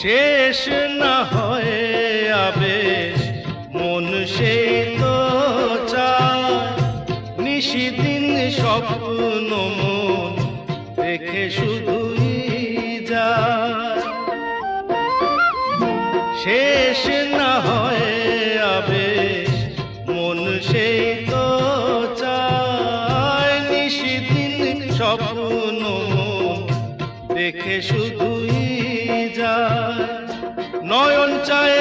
শেষ না হয় আবেশ মন সেই তো চায়, নিশিদিন স্বপ্ন মন দেখে শুধুই যায়। শেষ না হয় আবেশ মন সেই তো চায়, নিশিদিন স্বপ্ন মন দেখে শুধুই যায়। নয়ন চায়